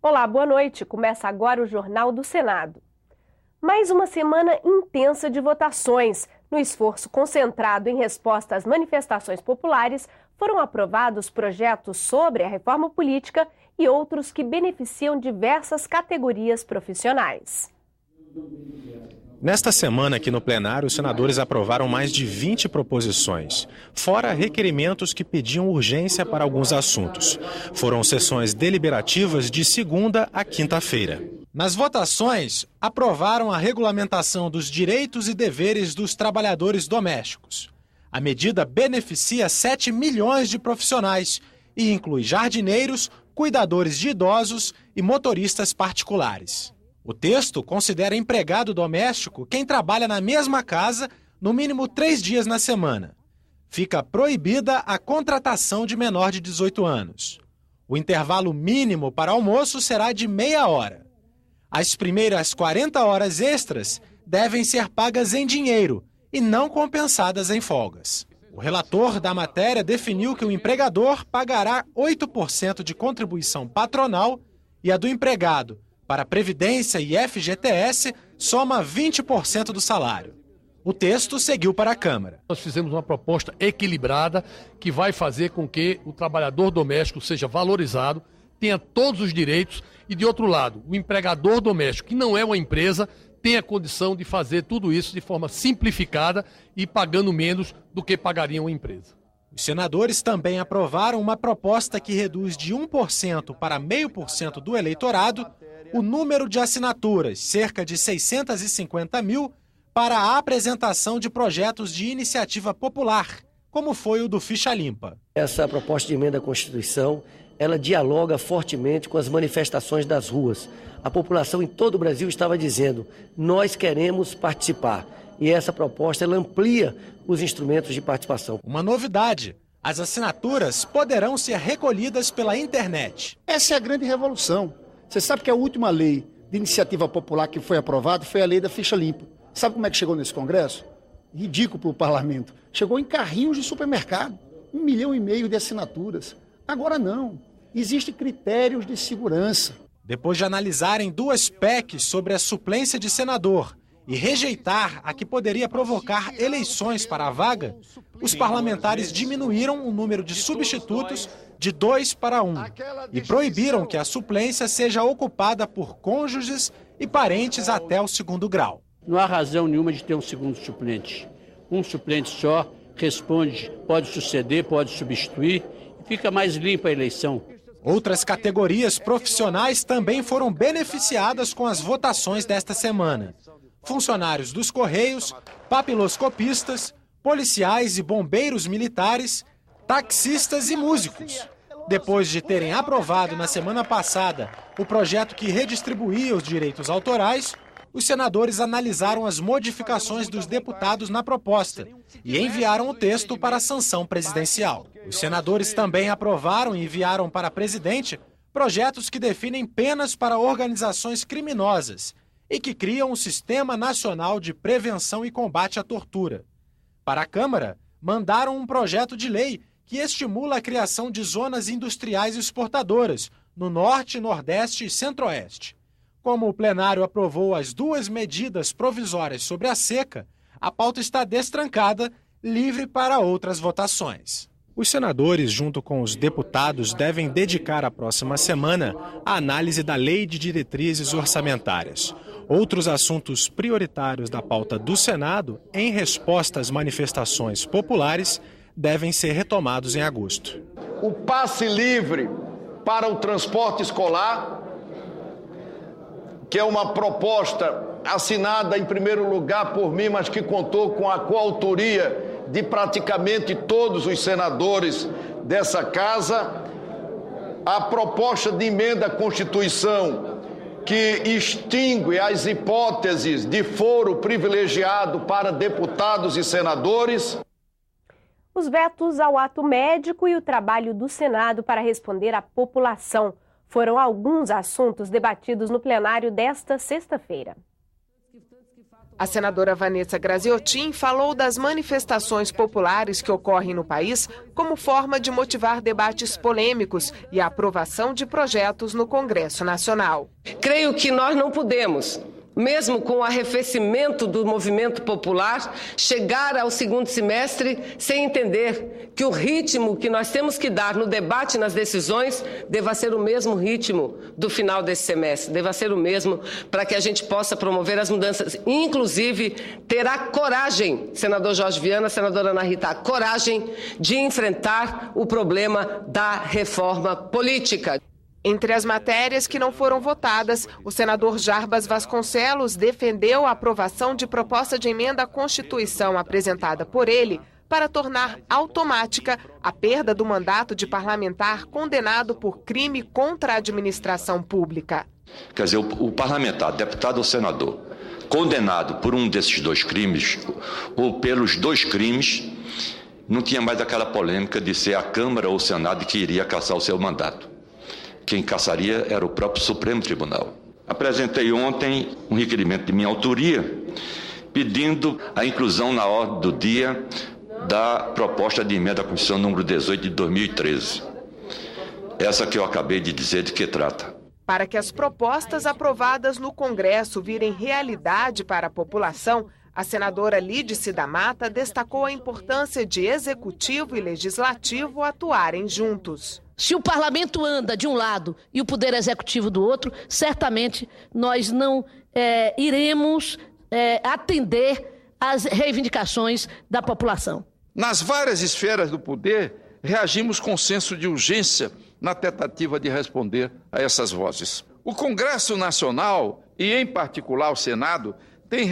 Olá, boa noite. Começa agora o Jornal do Senado. Mais uma semana intensa de votações. No esforço concentrado em resposta às manifestações populares, foram aprovados projetos sobre a reforma política e outros que beneficiam diversas categorias profissionais. Nesta semana aqui no plenário, os senadores aprovaram mais de 20 proposições, fora requerimentos que pediam urgência para alguns assuntos. Foram sessões deliberativas de segunda a quinta-feira. Nas votações, aprovaram a regulamentação dos direitos e deveres dos trabalhadores domésticos. A medida beneficia 7 milhões de profissionais e inclui jardineiros, cuidadores de idosos e motoristas particulares. O texto considera empregado doméstico quem trabalha na mesma casa no mínimo 3 dias na semana. Fica proibida a contratação de menor de 18 anos. O intervalo mínimo para almoço será de meia hora. As primeiras 40 horas extras devem ser pagas em dinheiro e não compensadas em folgas. O relator da matéria definiu que o empregador pagará 8% de contribuição patronal e a do empregado para Previdência e FGTS soma 20% do salário. O texto seguiu para a Câmara. Nós fizemos uma proposta equilibrada que vai fazer com que o trabalhador doméstico seja valorizado, tenha todos os direitos e, de outro lado, o empregador doméstico, que não é uma empresa, tenha condição de fazer tudo isso de forma simplificada e pagando menos do que pagaria uma empresa. Os senadores também aprovaram uma proposta que reduz de 1% para 0,5% do eleitorado o número de assinaturas, cerca de 650 mil, para a apresentação de projetos de iniciativa popular, como foi o do Ficha Limpa. Essa proposta de emenda à Constituição, ela dialoga fortemente com as manifestações das ruas. A população em todo o Brasil estava dizendo, nós queremos participar. E essa proposta, ela amplia os instrumentos de participação. Uma novidade, as assinaturas poderão ser recolhidas pela internet. Essa é a grande revolução. Você sabe que a última lei de iniciativa popular que foi aprovada foi a lei da Ficha Limpa. Sabe como é que chegou nesse Congresso? Ridículo para o parlamento. Chegou em carrinhos de supermercado. 1,5 milhão de assinaturas. Agora não. Existem critérios de segurança. Depois de analisarem 2 PECs sobre a suplência de senador e rejeitar a que poderia provocar eleições para a vaga, os parlamentares diminuíram o número de substitutos de 2 para 1 e proibiram que a suplência seja ocupada por cônjuges e parentes até o 2º grau. Não há razão nenhuma de ter um segundo suplente. Um suplente só responde, pode suceder, pode substituir e fica mais limpa a eleição. Outras categorias profissionais também foram beneficiadas com as votações desta semana. Funcionários dos Correios, papiloscopistas, policiais e bombeiros militares, taxistas e músicos. Depois de terem aprovado na semana passada o projeto que redistribuía os direitos autorais, os senadores analisaram as modificações dos deputados na proposta e enviaram o texto para a sanção presidencial. Os senadores também aprovaram e enviaram para a presidente projetos que definem penas para organizações criminosas e que criam um Sistema Nacional de Prevenção e Combate à Tortura. Para a Câmara, mandaram um projeto de lei que estimula a criação de zonas industriais exportadoras no Norte, Nordeste e Centro-Oeste. Como o plenário aprovou as 2 medidas provisórias sobre a seca, a pauta está destrancada, livre para outras votações. Os senadores, junto com os deputados, devem dedicar a próxima semana à análise da Lei de Diretrizes Orçamentárias. Outros assuntos prioritários da pauta do Senado, em resposta às manifestações populares, devem ser retomados em agosto. O passe livre para o transporte escolar, que é uma proposta assinada em primeiro lugar por mim, mas que contou com a coautoria de praticamente todos os senadores dessa casa, a proposta de emenda à Constituição que extingue as hipóteses de foro privilegiado para deputados e senadores. Os vetos ao ato médico e o trabalho do Senado para responder à população foram alguns assuntos debatidos no plenário desta sexta-feira. A senadora Vanessa Graziotin falou das manifestações populares que ocorrem no país como forma de motivar debates polêmicos e a aprovação de projetos no Congresso Nacional. Creio que nós não podemos, mesmo com o arrefecimento do movimento popular, chegar ao segundo semestre sem entender que o ritmo que nós temos que dar no debate e nas decisões deva ser o mesmo ritmo do final desse semestre, deva ser o mesmo para que a gente possa promover as mudanças, inclusive ter a coragem, senador Jorge Viana, senadora Ana Rita, a coragem de enfrentar o problema da reforma política. Entre as matérias que não foram votadas, o senador Jarbas Vasconcelos defendeu a aprovação de proposta de emenda à Constituição apresentada por ele para tornar automática a perda do mandato de parlamentar condenado por crime contra a administração pública. Quer dizer, o parlamentar, deputado ou senador, condenado por um desses dois crimes ou pelos dois crimes, não tinha mais aquela polêmica de ser a Câmara ou o Senado que iria cassar o seu mandato. Quem cassaria era o próprio Supremo Tribunal. Apresentei ontem um requerimento de minha autoria, pedindo a inclusão na ordem do dia da proposta de emenda à Constituição número 18 de 2013. Essa que eu acabei de dizer de que trata. Para que as propostas aprovadas no Congresso virem realidade para a população, a senadora Lídice da Mata destacou a importância de Executivo e Legislativo atuarem juntos. Se o parlamento anda de um lado e o poder executivo do outro, certamente nós não iremos atender às reivindicações da população. Nas várias esferas do poder, reagimos com senso de urgência na tentativa de responder a essas vozes. O Congresso Nacional, e em particular o Senado, tem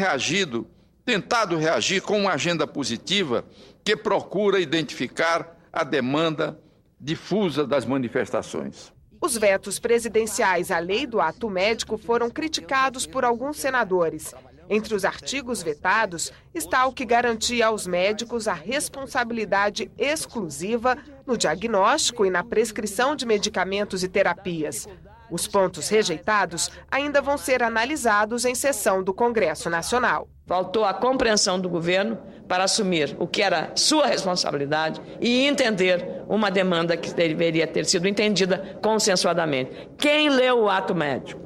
tentado reagir com uma agenda positiva que procura identificar a demanda difusa das manifestações. Os vetos presidenciais à lei do ato médico foram criticados por alguns senadores. Entre os artigos vetados está o que garantia aos médicos a responsabilidade exclusiva no diagnóstico e na prescrição de medicamentos e terapias. Os pontos rejeitados ainda vão ser analisados em sessão do Congresso Nacional. Faltou a compreensão do governo para assumir o que era sua responsabilidade e entender uma demanda que deveria ter sido entendida consensuadamente. Quem leu o ato médico,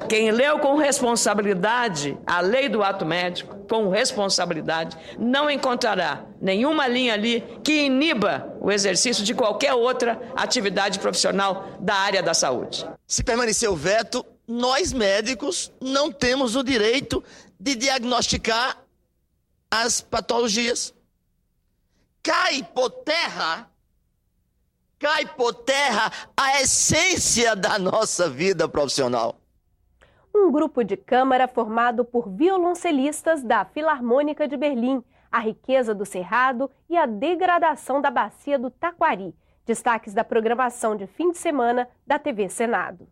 quem leu com responsabilidade a lei do ato médico, com responsabilidade, não encontrará nenhuma linha ali que iniba o exercício de qualquer outra atividade profissional da área da saúde. Se permanecer o veto, nós médicos não temos o direito de diagnosticar as patologias. Cai por terra a essência da nossa vida profissional. Um grupo de câmara formado por violoncelistas da Filarmônica de Berlim, a riqueza do Cerrado e a degradação da bacia do Taquari. Destaques da programação de fim de semana da TV Senado.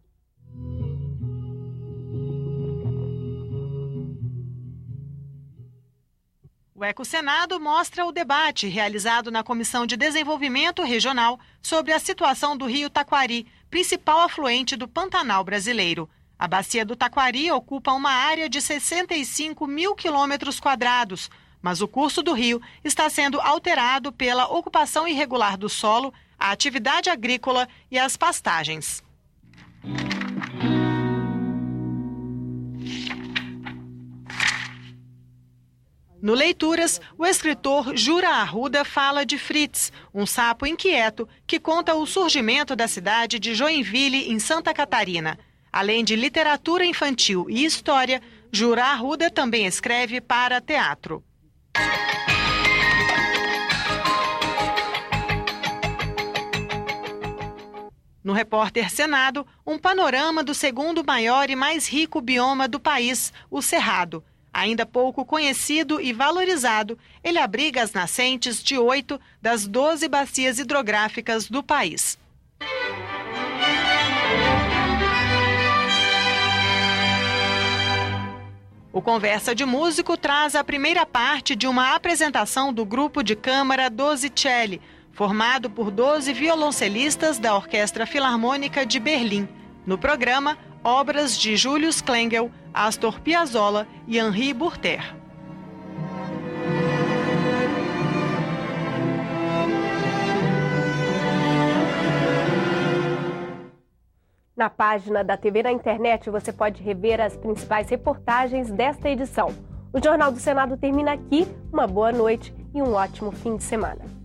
O Ecosenado mostra o debate realizado na Comissão de Desenvolvimento Regional sobre a situação do rio Taquari, principal afluente do Pantanal brasileiro. A bacia do Taquari ocupa uma área de 65 mil quilômetros quadrados, mas o curso do rio está sendo alterado pela ocupação irregular do solo, a atividade agrícola e as pastagens. No Leituras, o escritor Jura Arruda fala de Fritz, um sapo inquieto que conta o surgimento da cidade de Joinville, em Santa Catarina. Além de literatura infantil e história, Jura Arruda também escreve para teatro. No Repórter Senado, um panorama do segundo maior e mais rico bioma do país, o Cerrado. Ainda pouco conhecido e valorizado, ele abriga as nascentes de 8 das 12 bacias hidrográficas do país. O Conversa de Músico traz a primeira parte de uma apresentação do grupo de câmara Dozichelli, formado por 12 violoncelistas da Orquestra Filarmônica de Berlim. No programa, obras de Julius Klengel, Astor Piazzolla e Henri Bourter. Na página da TV na internet você pode rever as principais reportagens desta edição. O Jornal do Senado termina aqui. Uma boa noite e um ótimo fim de semana.